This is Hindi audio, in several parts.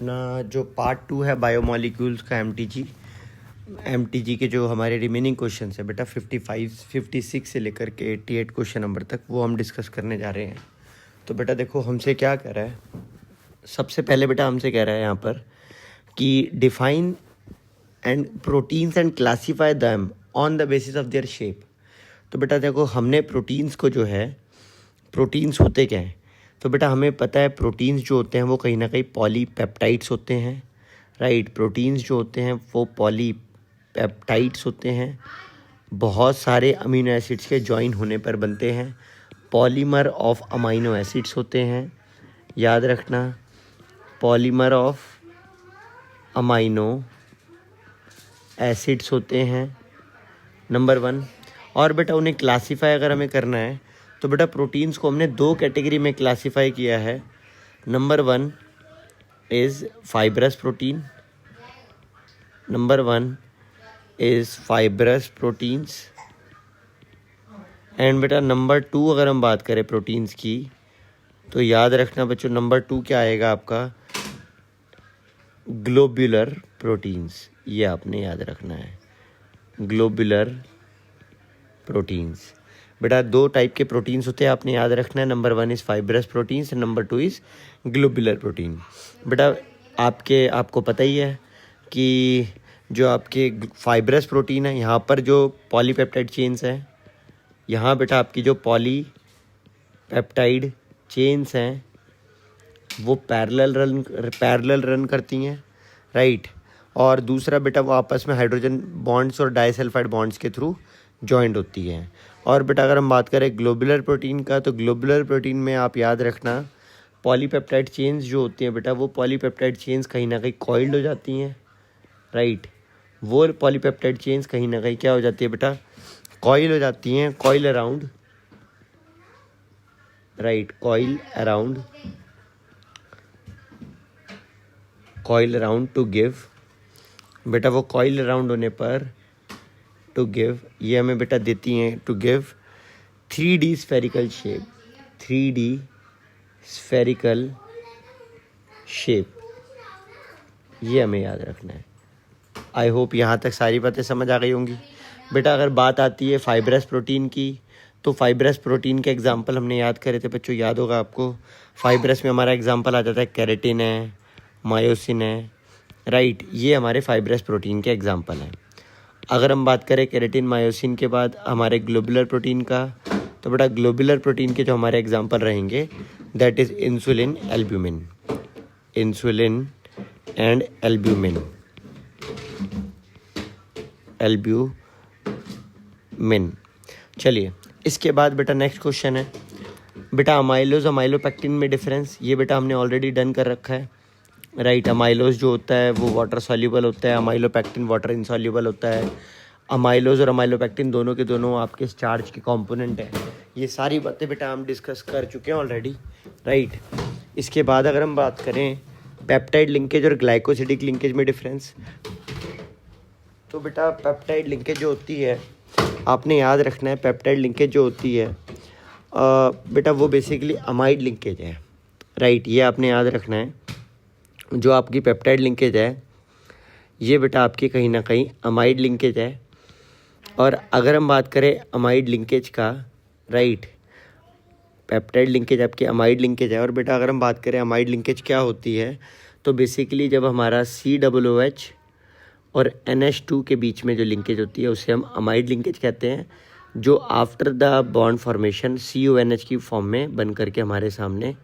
अपना जो पार्ट 2 है बायोमोलिक्यूल्स का एमटीजी के जो हमारे रिमेनिंग क्वेश्चन है बेटा 56 से लेकर के 88 क्वेश्चन नंबर तक वो हम डिस्कस करने जा रहे हैं। तो बेटा देखो हमसे क्या कह रहा है, सबसे पहले बेटा हमसे कह रहा है यहाँ पर कि define and proteins and classify them on the basis of their shape. तो बेटा देखो हमने प्रोटीन्स को जो है, प्रोटीन्स होते क्या हैं, तो बेटा हमें पता है प्रोटीन्स जो होते हैं वो कहीं ना कहीं पॉलीपेप्टाइड्स होते हैं। राइट, प्रोटीन्स जो होते हैं वो पॉलीपेप्टाइड्स होते हैं, बहुत सारे अमीनो एसिड्स के जॉइन होने पर बनते हैं। पॉलीमर ऑफ अमीनो एसिड्स होते हैं, याद रखना, पॉलीमर ऑफ अमीनो एसिड्स होते हैं, नंबर 1। और बेटा उन्हें क्लासीफाई अगर हमें करना है तो बेटा प्रोटीन्स को हमने 2 कैटेगरी में क्लासीफाई किया है। Number 1 is fibrous protein, number 1 is fibrous proteins. And बेटा नंबर 2 अगर हम बात करें प्रोटीन्स की तो याद रखना बच्चों, नंबर 2 क्या आएगा आपका, ग्लोब्यूलर प्रोटीन्स। ये आपने याद रखना है, ग्लोब्यूलर प्रोटीन्स। बेटा 2 टाइप के प्रोटीन्स होते हैं, आपने याद रखना है। Number 1 is fibrous proteins, number 2 is globular protein. बेटा आपको पता ही है कि जो आपके फाइब्रस प्रोटीन है, यहाँ पर जो पॉलीपेप्टाइड चेन्स हैं, यहाँ बेटा आपकी जो पॉलीपेप्टाइड चेन्स हैं वो पैरेलल रन करती हैं। राइट, और दूसरा बेटा वो आपस में हाइड्रोजन बॉन्ड्स और डाइसल्फाइड बॉन्ड्स के थ्रू जॉइंट होती हैं। और बेटा अगर हम बात करें ग्लोबुलर प्रोटीन का, तो ग्लोबुलर प्रोटीन में आप याद रखना पॉलीपेप्टाइड चेन्स जो होती हैं बेटा, वो पॉलीपेप्टाइड चेन्स कहीं ना कहीं कॉइल्ड हो जाती हैं। राइट, वो पॉलीपेप्टाइड चेन्स कहीं ना कहीं क्या हो जाती है बेटा, कॉइल हो जाती हैं, coil around. Right, coil around two give, बेटा वो कॉइल अराउंड होने पर टू गिव, ये हमें बेटा देती हैं to give 3D spherical shape, 3D spherical shape, ये हमें याद रखना है। आई होप यहाँ तक सारी बातें समझ आ गई होंगी। बेटा अगर बात आती है फाइब्रस प्रोटीन की, तो फाइब्रस प्रोटीन के एग्जाम्पल हमने याद करे थे बच्चों, याद होगा आपको। फाइब्रस में हमारा एग्जाम्पल आ जाता है केराटिन है, मायोसिन है। राइट, ये हमारे फाइब्रस प्रोटीन के एग्जाम्पल हैं। अगर हम बात करें केराटिन मायोसिन के बाद हमारे ग्लोबुलर प्रोटीन का, तो बेटा ग्लोबुलर प्रोटीन के जो हमारे एग्जाम्पल रहेंगे that is insulin, albumin, insulin and albumin. चलिए इसके बाद बेटा नेक्स्ट क्वेश्चन है बेटा अमाइलोज अमाइलोपेक्टिन में डिफरेंस। ये बेटा हमने ऑलरेडी डन कर रखा है। राइट, अमाइलोज जो होता है वो वाटर सॉल्यूबल होता है, अमाइलोपेक्टिन वाटर इनसॉल्यूबल होता है। अमाइलोज और अमाइलोपेक्टिन दोनों के दोनों आपके स्टार्च के कंपोनेंट हैं। ये सारी बातें बेटा हम डिस्कस कर चुके हैं ऑलरेडी। राइट, इसके बाद अगर हम बात करें पेप्टाइड लिंकेज और ग्लाइकोसिडिक लिंकेज में डिफरेंस, तो बेटा पेप्टाइड लिंकेज जो होती है आपने याद रखना है, पेप्टाइड लिंकेज जो होती है बेटा वो बेसिकली अमाइड लिंकेज है। राइट, ये आपने याद रखना है। जो आपकी पेप्टाइड लिंकेज है ये बेटा आपकी कहीं ना कहीं अमाइड लिंकेज है। और अगर हम बात करें अमाइड लिंकेज का, राइट, पेप्टाइड लिंकेज आपकी अमाइड लिंकेज है। और बेटा अगर हम बात करें अमाइड लिंकेज क्या होती है, तो बेसिकली जब हमारा COOH और NH2 के बीच में जो लिंकेज होती है उसे हम अमाइड लिंकेज कहते हैं, जो after the bond formation CONH की फॉर्म में बन करके हमारे सामने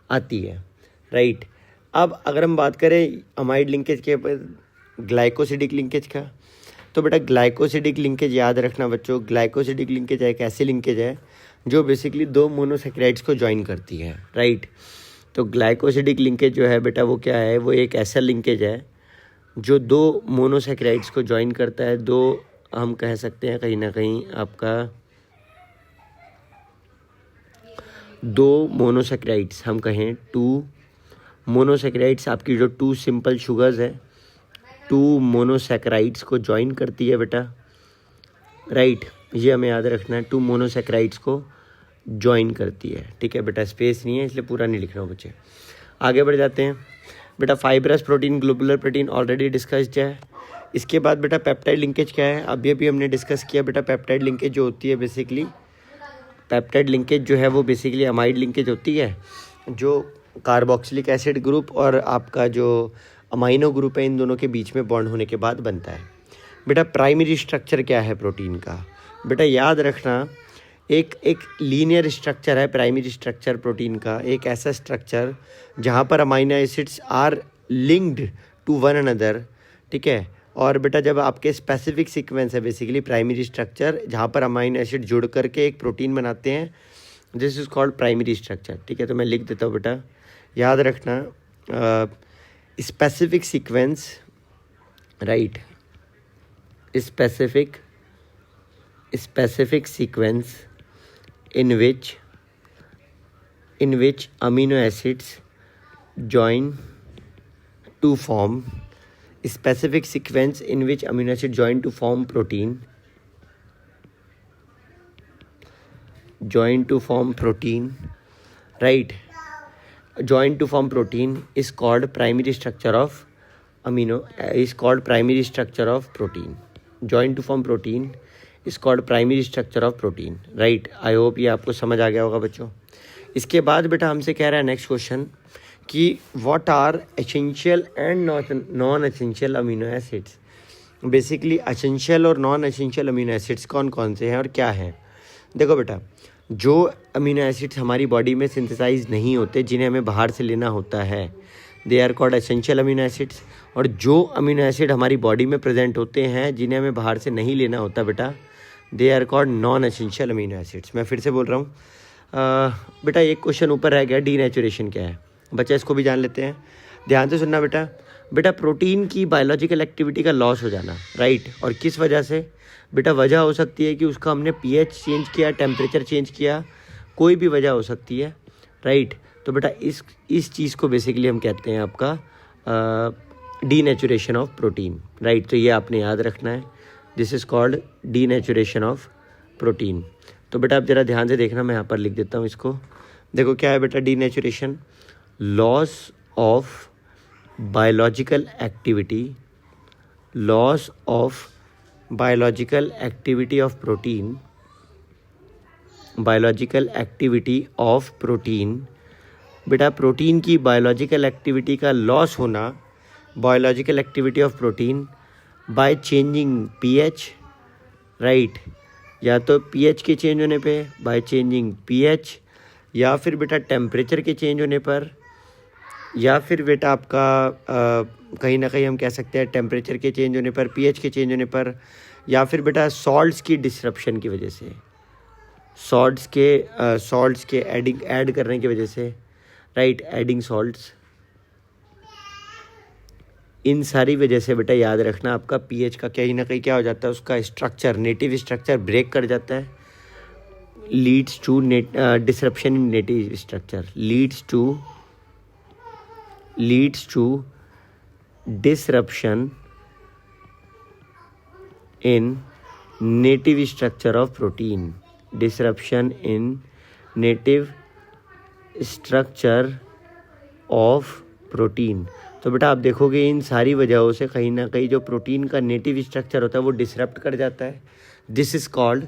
आती है। राइट, अब अगर हम बात करें अमाइड लिंकेज के ग्लाइकोसिडिक लिंकेज का, तो बेटा ग्लाइकोसिडिक लिंकेज याद रखना बच्चों, ग्लाइकोसिडिक लिंकेज एक ऐसी लिंकेज है जो बेसिकली 2 मोनोसेक्राइड्स को ज्वाइन करती है। राइट, तो ग्लाइकोसिडिक लिंकेज जो है बेटा वो क्या है, वो एक ऐसा लिंकेज है जो 2 मोनोसेक्राइड्स को ज्वाइन करता है। 2 हम कह सकते हैं कहीं ना कहीं आपका 2 मोनोसेक्राइड्स, हम कहें 2 मोनोसेक्राइड्स, आपकी जो 2 सिंपल शुगर्स है 2 मोनोसेक्राइड्स को ज्वाइन करती है बेटा। राइट, ये हमें याद रखना है, 2 मोनोसेक्राइड्स को ज्वाइन करती है। ठीक है बेटा, स्पेस नहीं है इसलिए पूरा नहीं लिख रहा हूँ बच्चे। आगे बढ़ जाते हैं बेटा fibrous protein, globular protein already discussed है। इसके बाद बेटा पेप्टाइड लिंकेज क्या है, अभी हमने डिस्कस किया बेटा। पेप्टाइड लिंकेज जो होती है बेसिकली, पेप्टाइड लिंकेज जो है वो बेसिकली अमाइड लिंकेज होती है, जो कार्बोक्सिलिक एसिड ग्रुप और आपका जो अमाइनो ग्रुप है इन दोनों के बीच में बॉन्ड होने के बाद बनता है। बेटा प्राइमरी स्ट्रक्चर क्या है प्रोटीन का, बेटा याद रखना एक लीनियर स्ट्रक्चर है प्राइमरी स्ट्रक्चर प्रोटीन का, एक ऐसा स्ट्रक्चर जहाँ पर amino acids are linked to one another, ठीक है। और बेटा जब आपके स्पेसिफिक सीक्वेंस है बेसिकली प्राइमरी स्ट्रक्चर जहाँ पर अमाइनो एसिड जुड़ करके एक प्रोटीन बनाते हैं, this is called primary structure, ठीक है। तो मैं लिख देता हूँ बेटा, याद रखना specific sequence, right, specific sequence in which amino acids join to form specific sequence in which amino acids join to form protein, right, join to form protein is called primary structure of protein. Join to form protein is called primary structure of protein, right. I hope ये आपको समझ आ गया होगा बच्चों। इसके बाद बेटा हमसे कह रहा है नेक्स्ट क्वेश्चन कि what are essential and non essential amino acids. Basically essential और नॉन एसेंशियल अमीनो एसिड्स कौन कौन से हैं और क्या हैं। देखो बेटा, जो अमीनो एसिड्स हमारी बॉडी में सिंथेसाइज नहीं होते, जिन्हें हमें बाहर से लेना होता है, they are called essential amino acids. और जो अमीनो एसिड हमारी बॉडी में प्रेजेंट होते हैं जिन्हें हमें बाहर से नहीं लेना होता बेटा, they are called non essential amino acids. मैं फिर से बोल रहा हूँ बेटा, एक क्वेश्चन ऊपर रह गया, डीनेचुरेशन क्या है बच्चा, इसको भी जान लेते हैं। ध्यान से सुनना बेटा प्रोटीन की बायोलॉजिकल एक्टिविटी का लॉस हो जाना, राइट। और किस वजह से बेटा, वजह हो सकती है कि उसका हमने पीएच चेंज किया, टेम्परेचर चेंज किया, कोई भी वजह हो सकती है, राइट। तो बेटा इस चीज़ को बेसिकली हम कहते हैं आपका डीनेचुरेशन ऑफ प्रोटीन, राइट। तो ये आपने याद रखना है, this is called denaturation of protein. तो बेटा आप ज़रा ध्यान से देखना, मैं यहाँ पर लिख देता हूँ इसको। देखो क्या है बेटा, denaturation, loss of biological activity of protein, बेटा प्रोटीन की बायोलॉजिकल एक्टिविटी का लॉस होना, biological activity of protein by changing pH, right. या तो पीएच के चेंज होने पे, बाय चेंजिंग पीएच, या फिर बेटा टेम्परेचर के चेंज होने पर, या फिर बेटा आपका कहीं ना कहीं हम कह सकते हैं टेम्परेचर के चेंज होने पर, पीएच के चेंज होने पर, या फिर बेटा सॉल्ट्स की डिसरप्शन की वजह से, सॉल्ट्स के ऐड करने की वजह से, राइट, एडिंग सॉल्ट्स, इन सारी वजह से बेटा याद रखना आपका पीएच का कहीं ना कहीं क्या हो जाता है, उसका स्ट्रक्चर, नेटिव स्ट्रक्चर ब्रेक कर जाता है, leads to disruption in native structure, leads to disruption in native structure of protein, disruption in native structure of protein. तो बेटा आप देखोगे इन सारी वजहों से कहीं ना कहीं जो प्रोटीन का नेटिव स्ट्रक्चर होता है वो डिसरप्ट कर जाता है, this is called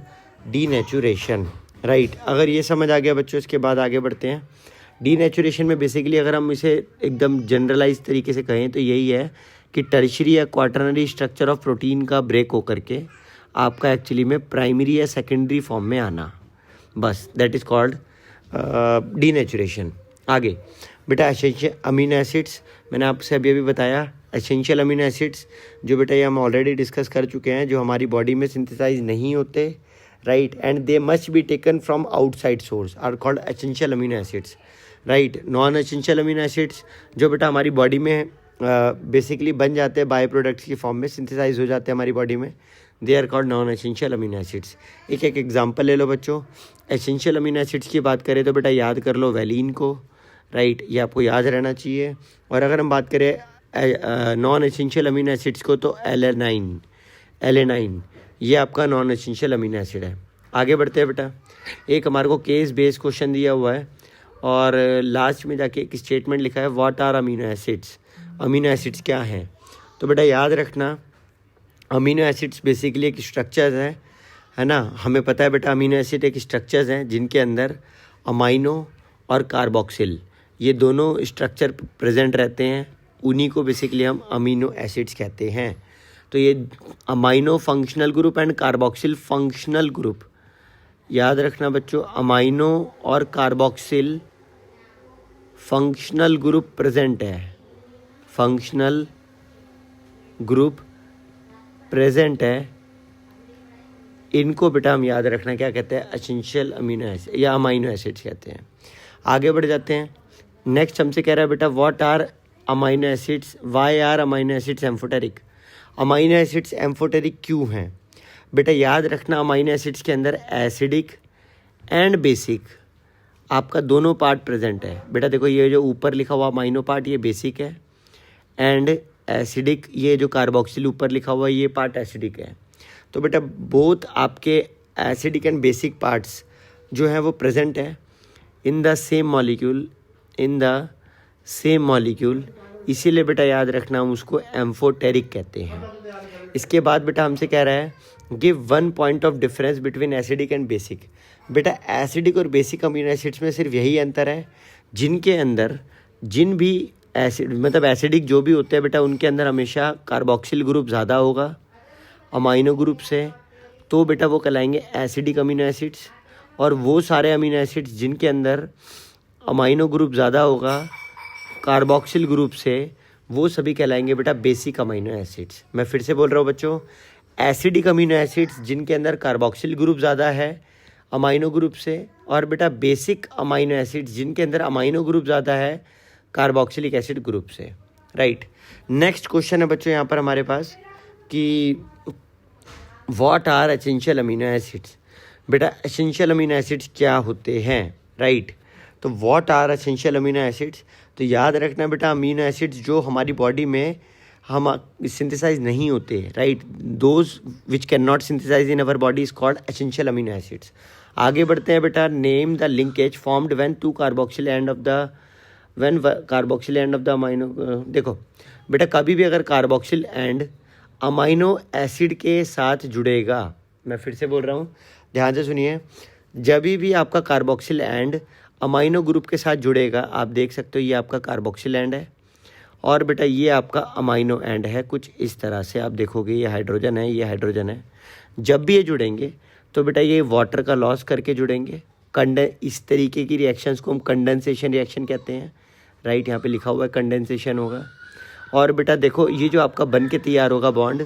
denaturation, right. अगर ये समझ आ गया बच्चों, इसके बाद आगे बढ़ते हैं। डीनेचुरेशन में बेसिकली अगर हम इसे एकदम जनरलाइज तरीके से कहें तो यही है कि टर्शियरी या क्वाटरनरी स्ट्रक्चर ऑफ प्रोटीन का ब्रेक होकर के आपका एक्चुअली में प्राइमरी या सेकेंडरी फॉर्म में आना, बस, दैट इज़ कॉल्ड डीनेचुरेशन। आगे बेटा एसेंशियल अमीनो एसिड्स, मैंने आपसे अभी बताया एसेंशियल अमीनो एसिड्स, जो बेटा ये हम ऑलरेडी डिस्कस कर चुके हैं, जो हमारी बॉडी में सिंथेसाइज नहीं होते, right, and they must be taken from outside source, are called essential amino acids, right. Non essential amino acids जो बेटा हमारी बॉडी में बेसिकली बन जाते हैं, बाय प्रोडक्ट्स की फॉर्म में सिंथेसाइज हो जाते हैं हमारी बॉडी में, they are called non essential amino acids. एक एग्जांपल ले लो बच्चों। एसेंशियल अमीनो एसिड्स की बात करें तो बेटा याद कर लो वैलिन को, राइट, ये आपको याद रहना चाहिए। और अगर हम बात करें नॉन एसेंशियल अमीनो एसिड्स को तो एलेनाइन, ये आपका नॉन एसेंशियल अमीनो एसिड है। आगे बढ़ते हैं बेटा, एक हमारे को केस बेस्ड क्वेश्चन दिया हुआ है और लास्ट में जाके एक स्टेटमेंट लिखा है, what are amino acids. Amino acids क्या हैं। तो बेटा याद रखना, अमीनो एसिड्स बेसिकली एक स्ट्रक्चर्स है ना। हमें पता है बेटा अमीनो एसिड एक स्ट्रक्चर्स हैं जिनके अंदर अमाइनो और कार्बोक्सिल ये दोनों स्ट्रक्चर प्रेजेंट रहते हैं, उन्हीं को बेसिकली हम अमीनो एसिड्स कहते हैं। तो ये amino functional group and carboxyl functional group, याद रखना बच्चों, अमाइनो और कार्बोक्सिल फंक्शनल ग्रुप प्रेजेंट है, फंक्शनल ग्रुप प्रेजेंट है। इनको बेटा हम याद रखना क्या कहते हैं, एसेंशियल अमीनो एसिड या अमाइनो एसिड्स कहते हैं। आगे बढ़ जाते हैं। नेक्स्ट हमसे कह रहा है बेटा what are amino acids, why are amino acids amphoteric. Amino acids amphoteric क्यों हैं बेटा, याद रखना अमाइनो एसिड्स के अंदर एसिडिक एंड बेसिक आपका दोनों पार्ट प्रेजेंट है। बेटा देखो ये जो ऊपर लिखा हुआ अमाइनो पार्ट ये बेसिक है, एंड एसिडिक ये जो कार्बोक्सिल ऊपर लिखा हुआ ये पार्ट एसिडिक है। तो बेटा बोथ आपके एसिडिक एंड बेसिक पार्ट्स जो हैं वो प्रेजेंट है in the same molecule, in the same molecule, इसीलिए बेटा याद रखना हम उसको एम्फोटेरिक कहते हैं। इसके बाद बेटा हमसे कह रहा है give one point of difference between acidic and basic. बेटा एसिडिक और बेसिक अमीनो एसिड्स में सिर्फ यही अंतर है जिनके अंदर जिन भी एसिड मतलब एसिडिक जो भी होते हैं बेटा उनके अंदर हमेशा कार्बोक्सिल ग्रुप ज़्यादा होगा अमाइनो ग्रुप से, तो बेटा वो कहलाएंगे एसिडिक अमीनो एसिड्स। और वो सारे अमीनो एसिड्स जिनके अंदर अमाइनो ग्रुप ज़्यादा होगा कार्बोक्सिल ग्रुप से, वो सभी कहलाएंगे बेटा बेसिक अमीनो एसिड्स। मैं फिर से बोल रहा हूँ बच्चों, एसिडिक अमीनो एसिड्स जिनके अंदर कार्बोक्सिल ग्रुप ज़्यादा है अमाइनो ग्रुप से, और बेटा बेसिक अमीनो एसिड्स जिनके अंदर अमाइनो ग्रुप ज़्यादा है कार्बोक्सिलिक एसिड ग्रुप से। राइट, नेक्स्ट क्वेश्चन है बच्चों यहाँ पर हमारे पास कि what are essential amino acids. बेटा एसेंशियल अमीनो एसिड्स क्या होते हैं, राइट। तो what are essential amino acids, तो याद रखना बेटा अमीनो एसिड्स जो हमारी बॉडी में हम सिंथेसाइज नहीं होते, right, those which cannot synthesize in our body is called essential amino acids. आगे बढ़ते हैं बेटा, name the linkage formed when two carboxyl end of the when carboxyl end of the amino. देखो बेटा कभी भी अगर कार्बोक्सिल एंड अमाइनो एसिड के साथ जुड़ेगा, मैं फिर से बोल रहा हूँ ध्यान से सुनिए, जब भी आपका कार्बोक्सिल एंड अमाइनो ग्रुप के साथ जुड़ेगा, आप देख सकते हो ये आपका कार्बोक्सिल एंड है और बेटा ये आपका अमाइनो एंड है, कुछ इस तरह से आप देखोगे ये हाइड्रोजन है, ये हाइड्रोजन है। जब भी ये जुड़ेंगे तो बेटा ये वाटर का लॉस करके जुड़ेंगे। इस तरीके की रिएक्शंस को हम कंडेंसेशन रिएक्शन कहते हैं, राइट, यहाँ पे लिखा हुआ है कंडेंसेशन होगा। और बेटा देखो ये जो आपका बन के तैयार होगा बॉन्ड,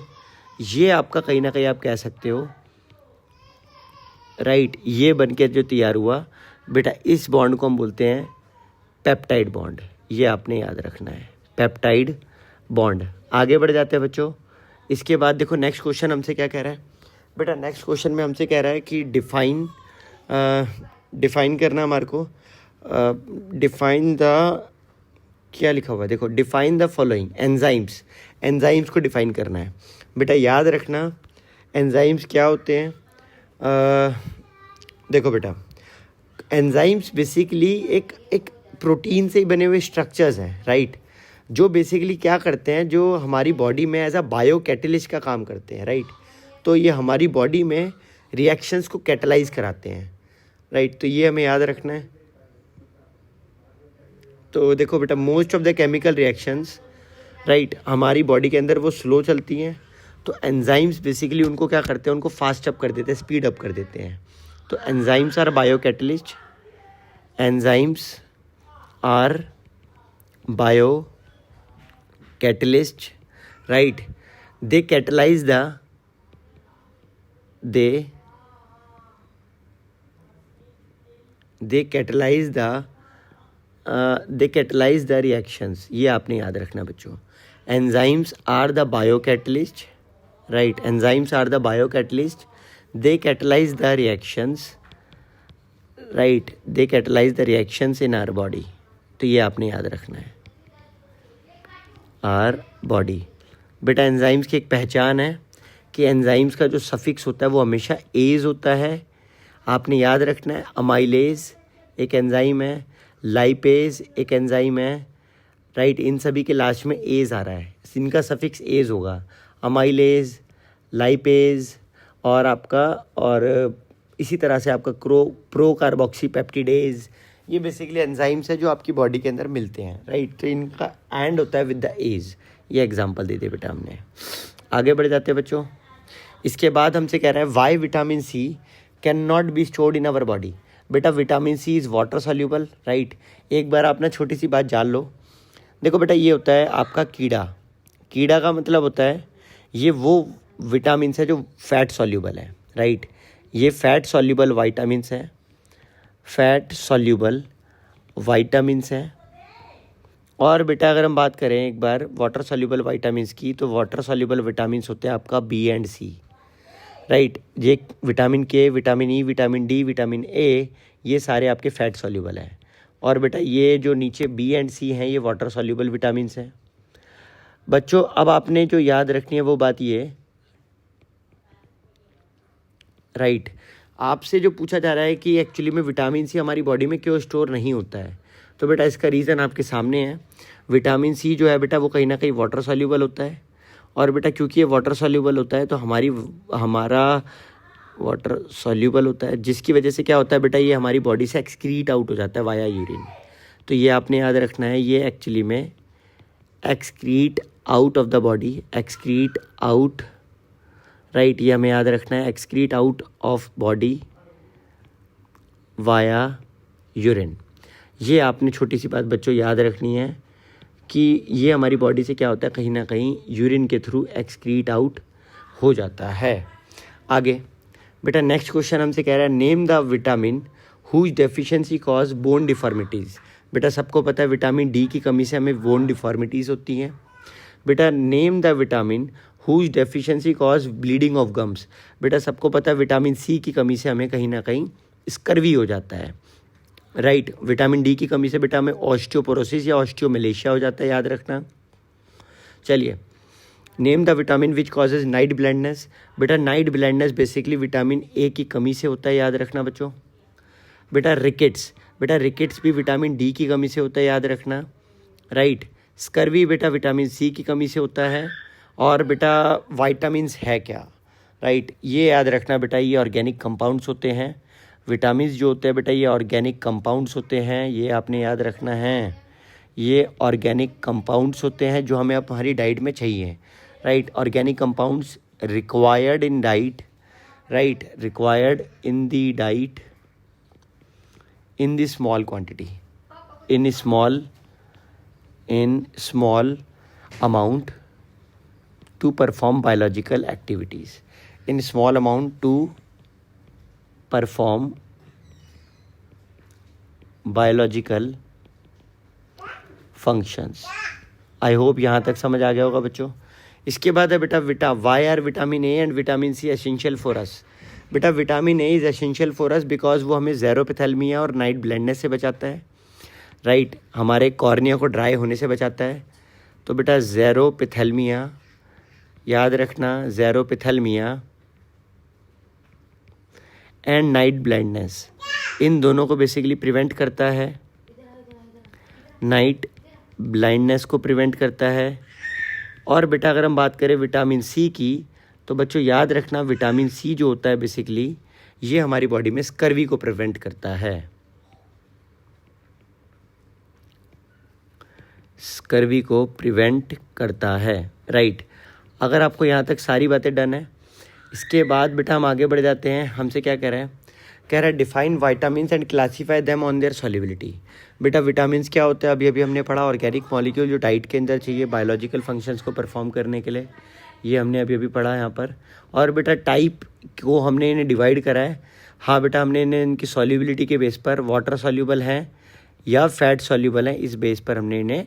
ये आपका कहीं ना कहीं आप कह सकते हो, राइट, ये बन के जो तैयार हुआ बेटा इस बॉन्ड को हम बोलते हैं पेप्टाइड बॉन्ड। ये आपने याद रखना है, पेप्टाइड बॉन्ड। आगे बढ़ जाते हैं बच्चों। इसके बाद देखो नेक्स्ट क्वेश्चन हमसे क्या कह रहा है बेटा, नेक्स्ट क्वेश्चन में हमसे कह रहा है कि डिफाइन करना हमारे को, डिफाइन द, क्या लिखा हुआ है देखो, define the following enzymes. Enzymes को डिफाइन करना है बेटा। याद रखना एंजाइम्स क्या होते हैं, देखो बेटा एंजाइम्स बेसिकली एक प्रोटीन से ही बने हुए स्ट्रक्चर्स हैं, राइट, जो बेसिकली क्या करते हैं, जो हमारी बॉडी में एज अ बायो कैटलिस्ट का काम करते हैं, राइट। तो ये हमारी बॉडी में रिएक्शंस को कैटलाइज कराते हैं, राइट, तो ये हमें याद रखना है। तो देखो बेटा most of the chemical reactions, right, हमारी बॉडी के अंदर वो स्लो चलती हैं, तो एंजाइम्स बेसिकली उनको क्या करते हैं, उनको फास्ट अप कर देते हैं, स्पीड अप कर देते हैं। तो enzymes are biocatalyst, enzymes are biocatalyst, right, they catalyse the reactions. ये आपने याद रखना बच्चों, enzymes are the biocatalyst, right, enzymes are the biocatalyst, they catalyse the reactions, right, they catalyse the reactions in our body. तो ये आपने याद रखना है, आवर बॉडी। बेटा एंजाइम्स की एक पहचान है कि एंजाइम्स का जो सफिक्स होता है वो हमेशा एज होता है, आपने याद रखना है। अमाइलेज एक एंजाइम है, लाइपेज एक एंजाइम है, राइट। इन सभी के लास्ट में एज आ रहा है, इनका सफिक्स एज होगा, अमाइलेज, लाइपेज और आपका, और इसी तरह से आपका प्रो कार्बोक्सी पेप्टिडेज, ये बेसिकली एंजाइम्स है जो आपकी बॉडी के अंदर मिलते हैं, राइट। तो इनका एंड होता है विद द एज। ये एग्जांपल दे दिए बेटा हमने। आगे बढ़ जाते हैं बच्चों। इसके बाद हमसे कह रहा है why vitamin C can not be stored in our body. बेटा vitamin C is water soluble, right. एक बार आप ना छोटी सी बात जान लो। देखो बेटा, ये होता है आपका कीड़ा। कीड़ा का मतलब होता है ये वो विटामिन है जो फैट सॉल्यूबल है, राइट। ये फैट सॉल्यूबल विटामिन्स है, फैट सॉल्यूबल विटामिन्स हैं। और बेटा अगर हम बात करें एक बार वाटर सॉल्यूबल विटामिन्स की, तो वाटर सॉल्यूबल विटामिन्स होते हैं आपका बी एंड सी, राइट। ये विटामिन के, vitamin E, vitamin D, vitamin A, ये सारे आपके फैट सॉल्यूबल हैं। और बेटा ये जो नीचे बी एंड सी हैं ये वाटर सॉल्यूबल विटामिन्स हैं। बच्चों अब आपने जो याद रखनी है वो बात ये, राइट। आपसे जो पूछा जा रहा है कि एक्चुअली में विटामिन सी हमारी बॉडी में क्यों स्टोर नहीं होता है, तो बेटा इसका रीज़न आपके सामने है। विटामिन सी जो है बेटा वो कहीं ना कहीं वाटर सॉल्यूबल होता है, और बेटा क्योंकि ये वाटर सॉल्यूबल होता है तो हमारा वाटर सॉल्यूबल होता है, जिसकी वजह से क्या होता है बेटा, ये हमारी बॉडी से एक्सक्रीट आउट हो जाता है वाया यूरिन। तो ये आपने याद रखना है, ये एक्चुअली में excrete out of the body, excrete out, right. ये हमें याद रखना है, excrete out of body via urine. ये आपने छोटी सी बात बच्चों याद रखनी है कि ये हमारी बॉडी से क्या होता है, कहीं ना कहीं यूरिन के थ्रू एक्सक्रीट आउट हो जाता है। आगे बेटा नेक्स्ट क्वेश्चन हमसे कह रहा है name the vitamin whose deficiency cause bone deformities. बेटा सबको पता है विटामिन डी की कमी से हमें बोन डिफॉर्मिटीज़ होती हैं। बेटा name the vitamin whose deficiency cause bleeding of gums. बेटा सबको पता है विटामिन सी की कमी से हमें कहीं ना कहीं स्कर्वी हो जाता है, राइट। विटामिन डी की कमी से बेटा हमें ऑस्टियोपोरोसिस या ऑस्टियोमेलेशिया हो जाता है, याद रखना। चलिए name the vitamin which causes night blindness. बेटा night blindness basically vitamin A की कमी से होता है, याद रखना बच्चों। बेटा रिकेट्स, बेटा रिकेट्स भी विटामिन डी की कमी से होता है, याद रखना, राइट। स्कर्वी बेटा विटामिन सी की कमी से होता है। और बेटा वाइटामिन्स है क्या, राइट, ये याद रखना बेटा, ये ऑर्गेनिक कंपाउंड्स होते हैं। विटामिन्स जो होते हैं बेटा ये ऑर्गेनिक कंपाउंड्स होते हैं, ये आपने याद रखना है। ये ऑर्गेनिक कंपाउंड्स होते हैं जो हमें अब हमारी डाइट में चाहिए, right. Organic compounds required in diet, right, required in the diet in the small quantity, in small amount to perform biological activities, in small amount to perform biological functions। I hope यहाँ तक समझ आ गया होगा बच्चों। इसके बाद है बेटा why are vitamin A and vitamin C essential for us. बेटा vitamin A is essential for us because वो हमें ज़ेरोपैथेल्मिया और नाइट ब्लाइंडनेस से बचाता है, राइट। हमारे कॉर्निया को ड्राई होने से बचाता है। तो बेटा ज़ेरोपैथेल्मिया याद रखना, ज़ेरोपैथेल्मिया एंड नाइट ब्लाइंडनेस, इन दोनों को बेसिकली प्रिवेंट करता है, नाइट ब्लाइंडनेस को प्रिवेंट करता है। और बेटा अगर हम बात करें विटामिन सी की, तो बच्चों याद रखना विटामिन सी जो होता है बेसिकली ये हमारी बॉडी में स्कर्वी को प्रिवेंट करता है, स्कर्वी को प्रिवेंट करता है, राइट। अगर आपको यहाँ तक सारी बातें डन है, इसके बाद बेटा हम आगे बढ़ जाते हैं। हमसे क्या कह रहा है define vitamins and classify them on their solubility. बेटा विटामिन्स क्या होता है, अभी हमने पढ़ा, ऑर्गेनिक मॉलिक्यूल जो डाइट के अंदर चाहिए बायोलॉजिकल फंक्शंस को परफॉर्म करने के लिए, ये हमने अभी पढ़ा यहाँ पर। और बेटा टाइप को हमने इन्हें डिवाइड करा है। हाँ बेटा हमने इन्हें इनकी सॉल्युबिलिटी के बेस पर वाटर सॉल्यूबल हैं या फैट सॉल्यूबल हैं, इस बेस पर हमने इन्हें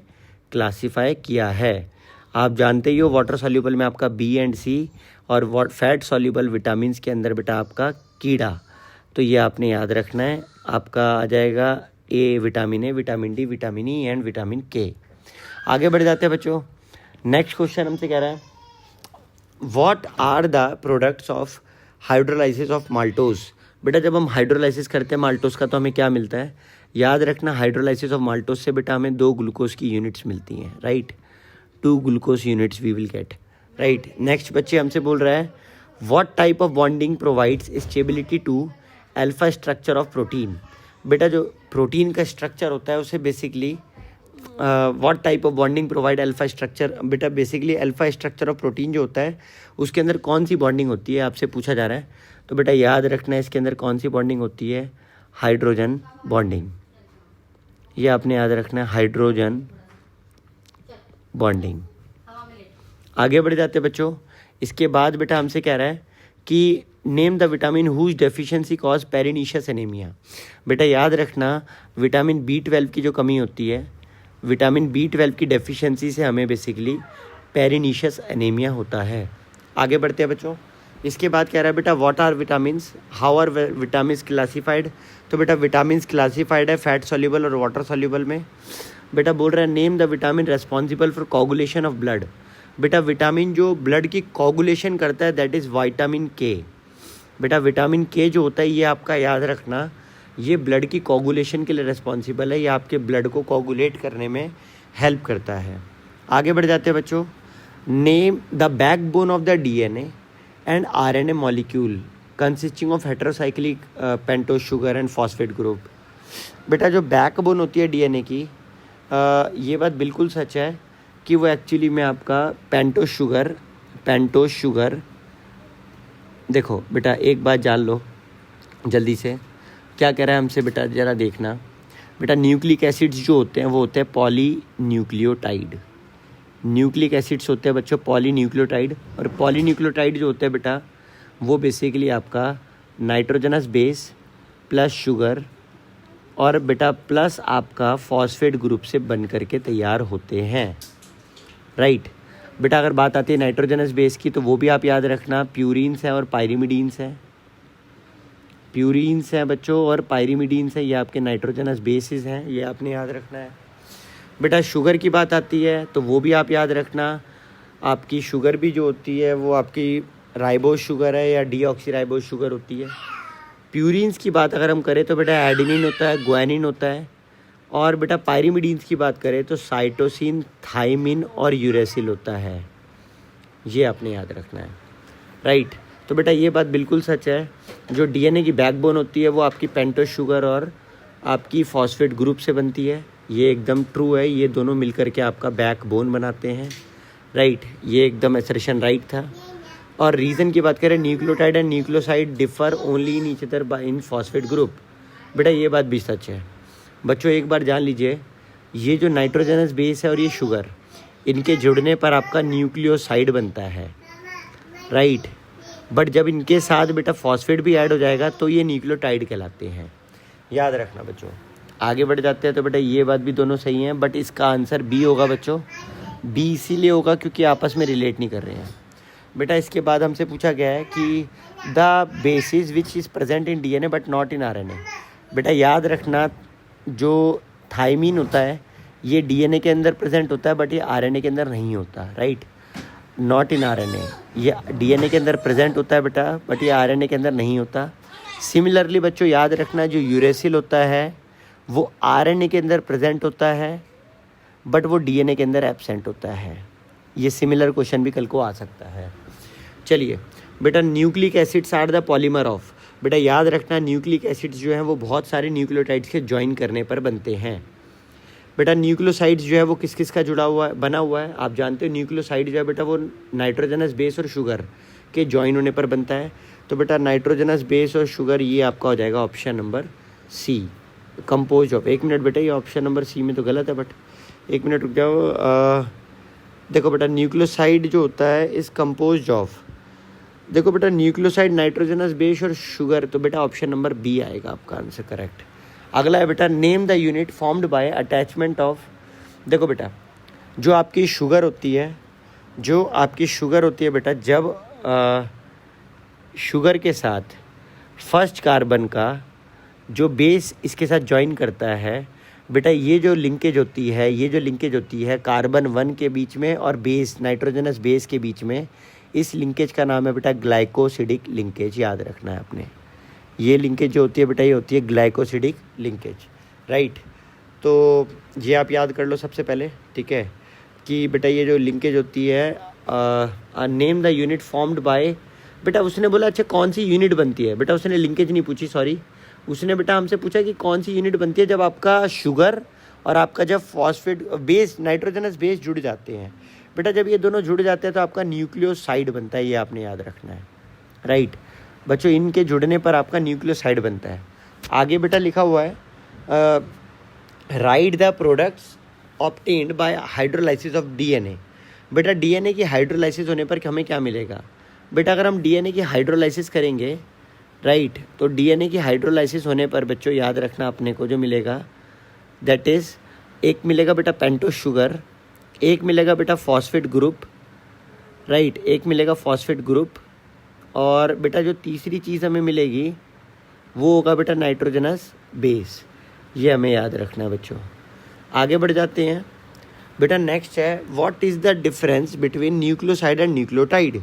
क्लासीफाई किया है। आप जानते ही हो वाटर सॉल्यूबल में आपका बी एंड सी, और फैट सॉल्यूबल विटामिन्स के अंदर बेटा आपका कीड़ा। तो ये आपने याद रखना है। आपका आ जाएगा A, vitamin D, vitamin E and vitamin K. आगे बढ़ जाते हैं बच्चों। नेक्स्ट क्वेश्चन हमसे कह रहा है what are the products of hydrolysis of maltose. बेटा जब हम हाइड्रोलाइसिस करते हैं माल्टोज का तो हमें क्या मिलता है, याद रखना हाइड्रोलाइसिस ऑफ माल्टोज से बेटा हमें 2 ग्लूकोज की यूनिट्स मिलती हैं, right, 2 glucose units we will get, right. Next बच्चे हमसे बोल रहा है what type of bonding provides stability to alpha structure of protein. बेटा जो प्रोटीन का स्ट्रक्चर होता है उसे basically what type of bonding provide alpha structure, बेटा basically alpha structure of protein जो होता है उसके अंदर कौन सी बॉन्डिंग होती है आपसे पूछा जा रहा है। तो बेटा याद रखना है इसके अंदर कौन सी बॉन्डिंग होती है, हाइड्रोजन बॉन्डिंग, ये आपने याद रखना है, हाइड्रोजन बॉन्डिंग। आगे बढ़ जाते हैं बच्चों। इसके बाद बेटा हमसे कह रहा है कि name the vitamin whose deficiency cause pernicious anaemia. बेटा याद रखना विटामिन B12 की जो कमी होती है, विटामिन B12 की डेफिशिएंसी से हमें बेसिकली पेरिनीशियस एनीमिया होता है। आगे बढ़ते हैं बच्चों। इसके बाद कह रहा है बेटा what are vitamins, how are vitamins classified. तो बेटा विटामिन्स क्लासिफाइड है फैट सॉल्युबल और वाटर सॉल्युबल में। बेटा बोल रहा है name the vitamin responsible for coagulation of blood. बेटा विटामिन जो ब्लड की कोगुलेशन करता है दैट इज़ विटामिन के। बेटा विटामिन के जो होता है ये आपका याद रखना, ये ब्लड की कोगुलेशन के लिए रिस्पॉन्सिबल है, ये आपके ब्लड को कोगुलेट करने में हेल्प करता है। आगे बढ़ जाते हैं बच्चों। Name the backbone of the DNA and RNA molecule consisting of heterocyclic pentose sugar and phosphate group. बेटा जो बैकबोन होती है DNA की, ये बात बिल्कुल सच है कि वो एक्चुअली में आपका पेंटोज शुगर। देखो बेटा एक बात जान लो जल्दी से, क्या कह रहा है हमसे बेटा ज़रा देखना। बेटा न्यूक्लिक एसिड्स जो होते हैं वो होते हैं पॉलीन्यूक्लियोटाइड। न्यूक्लिक एसिड्स होते हैं बच्चों पॉलीन्यूक्लियोटाइड, और पॉलीन्यूक्लियोटाइड जो होते हैं बेटा वो बेसिकली आपका नाइट्रोजनस बेस प्लस शुगर और बेटा प्लस आपका फॉस्फेट ग्रुप से बन करके तैयार होते हैं, राइट। बेटा अगर बात आती है नाइट्रोजनस बेस की तो वो भी आप याद रखना, प्यूरिन्स है और पायरीमिडीन्स है। प्यूरिन्स हैं बच्चों और पायरीमिडीन्स है, ये आपके नाइट्रोजनस बेसिस हैं, ये आपने याद रखना है। बेटा शुगर की बात आती है तो वो भी आप याद रखना, आपकी शुगर भी जो होती है वो आपकी राइबोज शुगर है या डीऑक्सीराइबोज शुगर होती है। प्यूरिन्स की बात अगर हम करें तो बेटा एडेनिन होता है, ग्वानिन होता है, और बेटा पायरीमिडीन्स की बात करें तो साइटोसिन, थाइमिन और यूरेसिल होता है, ये आपने याद रखना है, राइट। तो बेटा ये बात बिल्कुल सच है, जो DNA की बैकबोन होती है वो आपकी पेंटोज शुगर और आपकी फॉस्फेट ग्रुप से बनती है, ये एकदम ट्रू है, ये दोनों मिलकर के आपका बैकबोन बनाते हैं, राइट। ये एकदम असर्शन राइट था। और रीज़न की बात करें nucleotide and nucleoside differ only in each other by in phosphate group. बेटा ये बात भी सच है बच्चों, एक बार जान लीजिए, ये जो नाइट्रोजनस बेस है और ये शुगर, इनके जुड़ने पर आपका न्यूक्लियोसाइड बनता है, राइट। बट जब इनके साथ बेटा फॉस्फेट भी ऐड हो जाएगा तो ये न्यूक्लियोटाइड कहलाते हैं, याद रखना बच्चों। आगे बढ़ जाते हैं तो बेटा ये बात भी दोनों सही हैं, बट इसका आंसर बी होगा बच्चों। बी इसीलिए होगा क्योंकि आपस में रिलेट नहीं कर रहे हैं। बेटा इसके बाद हमसे पूछा गया है कि the basis which is present in DNA but not in RNA। बेटा याद रखना जो थाइमिन होता है ये DNA के अंदर प्रेजेंट होता है बट ये RNA के अंदर नहीं होता, राइट। नॉट इन RNA, ये DNA के अंदर प्रेजेंट होता है बेटा बट ये RNA के अंदर नहीं होता। सिमिलरली बच्चों याद रखना जो यूरेसिल होता है वो RNA के अंदर प्रेजेंट होता है बट वो DNA के अंदर एब्सेंट होता है। ये सिमिलर क्वेश्चन भी कल को आ सकता है। चलिए बेटा nucleic acids are the polymer of. बेटा याद रखना न्यूक्लिक एसिड्स जो हैं वो बहुत सारे न्यूक्लियोटाइड्स के ज्वाइन करने पर बनते हैं। बेटा न्यूक्लियोसाइड्स जो है वो किस किस का जुड़ा हुआ है, बना हुआ है, आप जानते हो न्यूक्लियोसाइड जो है बेटा वो नाइट्रोजनस बेस और शुगर के ज्वाइन होने पर बनता है। तो बेटा नाइट्रोजनस बेस और शुगर ये आपका हो जाएगा option number C, compose of. एक मिनट बेटा, ये ऑप्शन नंबर सी में तो गलत है, बट एक मिनट रुक जाओ। देखो बेटा न्यूक्लियोसाइड जो होता है इस कंपोज ऑफ, देखो बेटा न्यूक्लियोसाइड नाइट्रोजनस बेस और शुगर, तो बेटा ऑप्शन नंबर बी आएगा आपका आंसर करेक्ट। अगला है बेटा name the unit formed by attachment of. देखो बेटा जो आपकी शुगर होती है, जो आपकी शुगर होती है बेटा, जब शुगर के साथ फर्स्ट कार्बन का जो बेस इसके साथ ज्वाइन करता है बेटा, ये जो लिंकेज होती है, ये जो लिंकेज होती है कार्बन 1 के बीच में और बेस नाइट्रोजनस बेस के बीच में, इस लिंकेज का नाम है बेटा ग्लाइकोसिडिक लिंकेज। याद रखना है आपने, ये लिंकेज जो होती है बेटा ये होती है ग्लाइकोसिडिक लिंकेज, राइट। तो ये आप याद कर लो सबसे पहले, ठीक है, कि बेटा ये जो लिंकेज होती है, name the unit formed by, बेटा उसने बोला अच्छा कौन सी यूनिट बनती है, बेटा उसने लिंकेज नहीं पूछी, सॉरी, उसने बेटा हमसे पूछा कि कौन सी यूनिट बनती है जब आपका शुगर और आपका जब फॉस्फेट बेस, नाइट्रोजनस बेस जुड़ जाते हैं। बेटा जब ये दोनों जुड़ जाते हैं तो आपका न्यूक्लियोसाइड बनता है, ये आपने याद रखना है, राइट बच्चों, इनके जुड़ने पर आपका न्यूक्लियोसाइड बनता है। आगे बेटा लिखा हुआ है right the products obtained by hydrolysis of DNA. बेटा डीएनए की हाइड्रोलाइसिस होने पर हमें क्या मिलेगा, बेटा अगर हम डीएनए की हाइड्रोलाइसिस करेंगे, राइट, तो डीएनए की हाइड्रोलाइसिस होने पर बच्चों याद रखना अपने को जो मिलेगा दैट इज़, एक मिलेगा बेटा पेंटोस शुगर, एक मिलेगा बेटा फॉस्फेट ग्रुप, राइट, एक मिलेगा फॉस्फेट ग्रुप, और बेटा जो तीसरी चीज़ हमें मिलेगी वो होगा बेटा नाइट्रोजनस बेस। ये हमें याद रखना है बच्चों। आगे बढ़ जाते हैं बेटा, नेक्स्ट है what is the difference between nucleoside and nucleotide.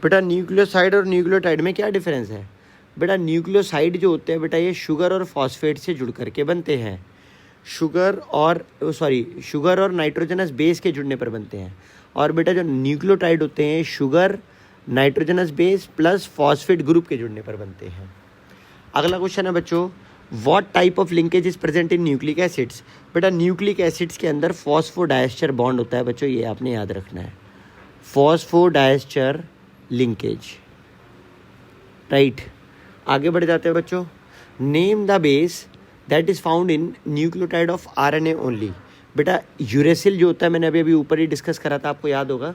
बेटा न्यूक्लियोसाइड और न्यूक्लियोटाइड में क्या डिफरेंस है, बेटा न्यूक्लियोसाइड जो होते हैं बेटा ये शुगर और फॉस्फेट से जुड़ करके बनते हैं, शुगर और नाइट्रोजनस बेस के जुड़ने पर बनते हैं, और बेटा जो न्यूक्लियोटाइड होते हैं sugar, nitrogenous base plus phosphate group के जुड़ने पर बनते हैं। अगला क्वेश्चन है बच्चों, what type of linkage is present in nucleic acids. बेटा न्यूक्लिक एसिड्स के अंदर फॉस्फोडाइएस्टर बॉन्ड होता है बच्चों, ये आपने याद रखना है, फॉस्फोडाइएस्टर लिंकेज, राइट। आगे बढ़ जाते हैं बच्चों, name the base that is found in nucleotide of RNA only. बेटा यूरेसिल जो होता है, मैंने अभी ऊपर ही डिस्कस करा था, आपको याद होगा,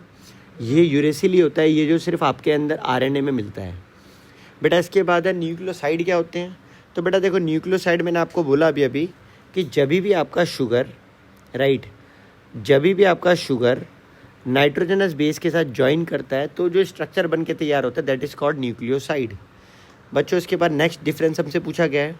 ये यूरेसिल ही होता है, ये जो सिर्फ आपके अंदर आरएनए में मिलता है। बेटा इसके बाद है न्यूक्लियोसाइड क्या होते हैं। तो बेटा देखो न्यूक्लियोसाइड मैंने आपको बोला अभी कि जब भी आपका शुगर, राइट, जब भी आपका शुगर नाइट्रोजनस बेस के साथ ज्वाइन करता है तो जो स्ट्रक्चर बन के तैयार होता है दैट इज़ कॉल्ड न्यूक्लियोसाइड। बच्चों इसके बाद नेक्स्ट डिफरेंस हमसे पूछा गया है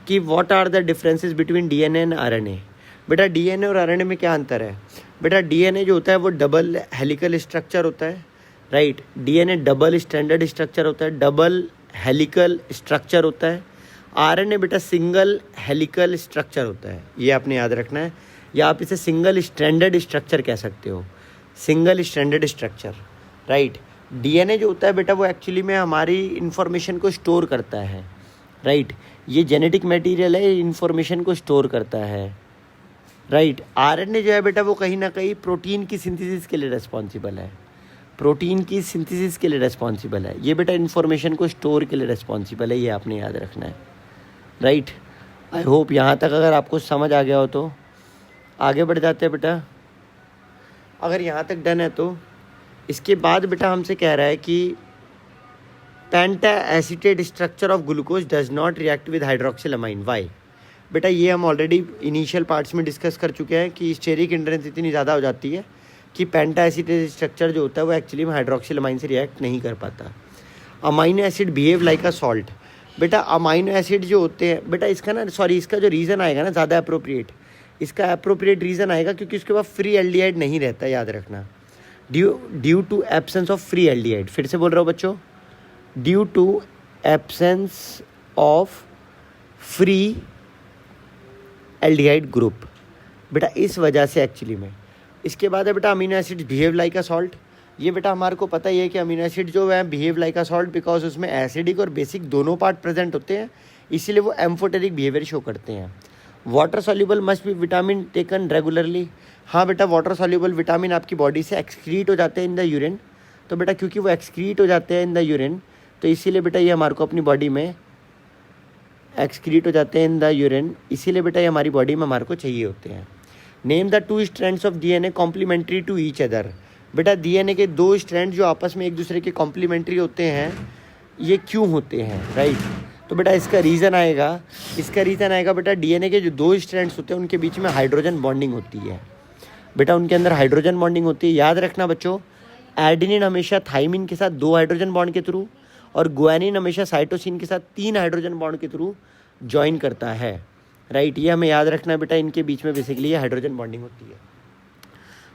कि what are the differences between DNA and RNA. बेटा डीएनए और आरएनए में क्या अंतर है, बेटा डीएनए जो होता है वो डबल हेलिकल स्ट्रक्चर होता है, right, DNA double standard structure होता है, डबल हेलिकल स्ट्रक्चर होता है, आरएनए बेटा सिंगल हेलिकल स्ट्रक्चर होता है, ये आपने याद रखना है, या आप इसे सिंगल स्टैंडर्ड स्ट्रक्चर कह सकते हो, single standard structure, right. DNA जो होता है बेटा वो एक्चुअली में हमारी इन्फॉर्मेशन को स्टोर करता है, राइट, ये जेनेटिक मटेरियल है, इन्फॉर्मेशन को स्टोर करता है, राइट। आरएनए जो है बेटा वो कहीं ना कहीं प्रोटीन की सिंथेसिस के लिए रिस्पॉन्सिबल है, प्रोटीन की सिंथेसिस के लिए रिस्पॉन्सिबल है, ये बेटा इन्फॉर्मेशन को स्टोर के लिए रिस्पॉन्सिबल है, ये आपने याद रखना है, राइट। आई होप यहाँ तक अगर आपको समझ आ गया हो तो आगे बढ़ जाते हैं बेटा। अगर यहाँ तक डन है तो इसके बाद बेटा हमसे कह रहा है कि penta acetate structure of glucose does not react with hydroxylamine, why. बेटा ये हम ऑलरेडी इनिशियल पार्ट्स में डिस्कस कर चुके हैं कि स्टेरिक हिंड्रेंस इतनी ज़्यादा हो जाती है कि पेंटा एसिटेट स्ट्रक्चर जो होता है वो एक्चुअली में हाइड्रोक्सिलामाइन से रिएक्ट नहीं कर पाता। Amino acid behave like a salt. बेटा अमाइनो एसिड जो होते हैं बेटा इसका जो रीज़न आएगा ना ज़्यादा अप्रोप्रिएट, इसका अप्रोप्रिएट रीज़न आएगा क्योंकि उसके बाद फ्री एल्डिहाइड नहीं रहता, याद रखना, due to absence of free aldehyde. फिर से बोल रहा हूँ बच्चों, due to absence of free aldehyde group, बेटा इस वजह से एक्चुअली में। इसके बाद है बेटा amino acid behave like a salt. ये बेटा हमारे को पता ही है कि अमीनो एसिड जो है behave like a salt because उसमें एसिडिक और बेसिक दोनों पार्ट प्रेजेंट होते हैं, इसीलिए वो एम्फोटेरिक बिहेवियर शो करते हैं। Water soluble must be vitamin taken regularly. हाँ बेटा वाटर सॉल्युबल विटामिन आपकी बॉडी से एक्सक्रीट हो जाते हैं इन द यूरिन, तो बेटा क्योंकि वो एक्सक्रीट हो जाते हैं इन द यूरिन तो इसीलिए बेटा ये हमारे को अपनी बॉडी में एक्सक्रीट हो जाते हैं इन द यूरिन, इसीलिए बेटा ये हमारी बॉडी में हमारे को चाहिए होते हैं। Name the 2 strands of DNA complementary to each other. बेटा डीएनए के 2 स्ट्रैंड जो आपस में एक दूसरे के कॉम्प्लीमेंट्री होते हैं, ये क्यों होते हैं, राइट। तो बेटा इसका रीज़न आएगा बेटा डीएनए के जो 2 स्ट्रैंड्स होते हैं उनके बीच में हाइड्रोजन बॉन्डिंग होती है, बेटा उनके अंदर हाइड्रोजन बॉन्डिंग होती है। याद रखना बच्चों, एडेनिन हमेशा थाइमिन के साथ 2 हाइड्रोजन बॉन्ड के थ्रू और गुआनिन हमेशा साइटोसिन के साथ 3 हाइड्रोजन बॉन्ड के थ्रू ज्वाइन करता है, राइट। ये हमें याद रखना है बेटा, इनके बीच में बेसिकली ये हाइड्रोजन बॉन्डिंग होती है।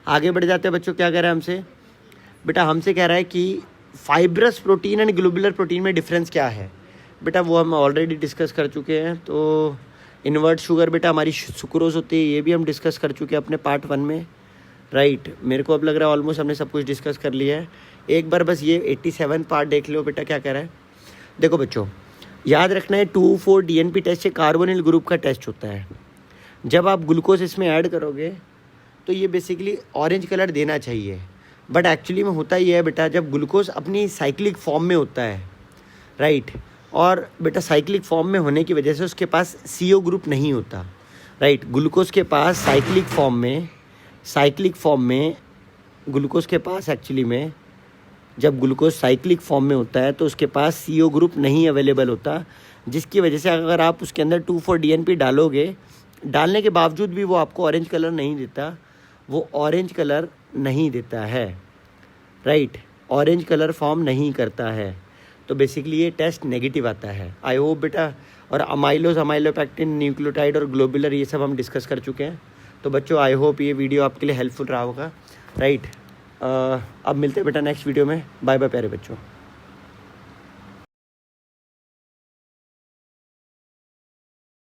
आगे बढ़ जाते हैं बच्चों, क्या कह रहा है हमसे, बेटा हमसे कह रहा है कि fibrous protein and globular protein में डिफरेंस क्या है। बेटा वो हम ऑलरेडी डिस्कस कर चुके हैं, तो इन्वर्ट शुगर बेटा हमारी सुक्रोज होती है, ये भी हम डिस्कस कर चुके हैं अपने पार्ट 1 में, राइट। मेरे को अब लग रहा है ऑलमोस्ट हमने सब कुछ डिस्कस कर लिया है। एक बार बस ये 87 पार्ट देख लो बेटा क्या कह रहा है। देखो बच्चों याद रखना है 2,4 DNP टेस्ट से कार्बोनिल ग्रुप का टेस्ट होता है। जब आप ग्लूकोज इसमें ऐड करोगे तो ये बेसिकली ऑरेंज कलर देना चाहिए, बट एक्चुअली में होता ये है बेटा जब ग्लूकोज अपनी साइक्लिक फॉर्म में होता है, राइट, और बेटा साइक्लिक फॉर्म में होने की वजह से उसके पास CO ग्रुप नहीं होता, राइट। ग्लूकोज के पास साइक्लिक फॉर्म में ग्लूकोज के पास एक्चुअली में जब ग्लूकोज साइक्लिक फॉर्म में होता है तो उसके पास CO ग्रुप नहीं अवेलेबल होता, जिसकी वजह से अगर आप उसके अंदर 2,4 DNP डालोगे, डालने के बावजूद भी वो आपको ऑरेंज कलर नहीं देता, वो ऑरेंज कलर नहीं देता है, राइट, ऑरेंज कलर फॉर्म नहीं करता है। तो बेसिकली ये टेस्ट नेगेटिव आता है। आई होप बेटा, और अमाइलोज, अमाइलोपेक्टिन, न्यूक्लियोटाइड और ग्लोबुलर ये सब हम डिस्कस कर चुके हैं। तो बच्चों आई होप ये वीडियो आपके लिए हेल्पफुल रहा होगा, राइट। अब मिलते हैं बेटा नेक्स्ट वीडियो में। बाय बाय प्यारे बच्चों।